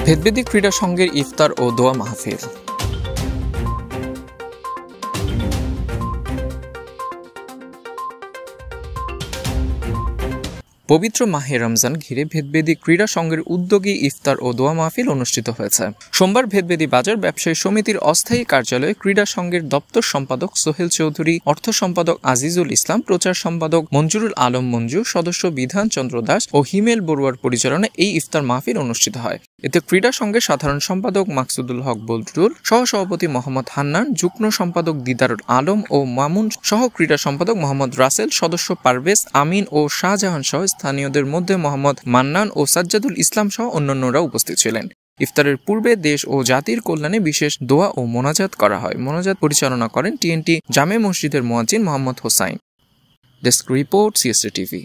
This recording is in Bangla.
ভেদবেদী ক্রীড়া সংঘের ইফতার ও দোয়া মাহফিল। পবিত্র মাহে রমজান ঘিরে ভেদবেদী ক্রীড়া সংঘের উদ্যোগে ইফতার ও দোয়া মাহফিল অনুষ্ঠিত হয়েছে। সোমবার ভেদবেদী বাজার ব্যবসায়ী সমিতির অস্থায়ী কার্যালয়ে ক্রীড়া সংঘের দপ্তর সম্পাদক সোহেল চৌধুরী, অর্থ সম্পাদক আজিজুল ইসলাম, প্রচার সম্পাদক মঞ্জুরুল আলম মঞ্জু, সদস্য বিধান চন্দ্র দাস ও হিমেল বড়ুয়ার পরিচালনায় এই ইফতার মাহফিল অনুষ্ঠিত হয়। এতে ক্রীড়া সংঘের সাধারণ সম্পাদক মাকসুদুল হক বদরুল, সহসভাপতি মোহাম্মদ হান্নান, যুগ্ম সম্পাদক দিদারুল আলম ও মামুন সহ ক্রীড়া সম্পাদক মোহাম্মদ রাসেল, সদস্য পারভেজ, আমিন ও শাহজাহান সহ স্থানীয়দের মধ্যে মোহাম্মদ মান্নান ও সাজ্জাদুল ইসলাম সহ অন্যান্যরা উপস্থিত ছিলেন। ইফতারের পূর্বে দেশ ও জাতির কল্যাণে বিশেষ দোয়া ও মোনাজাত করা হয়। মোনাজাত পরিচালনা করেন টিএনটি জামে মসজিদের মুয়াজ্জিন Mohammad Hossain. Desk report, CST TV.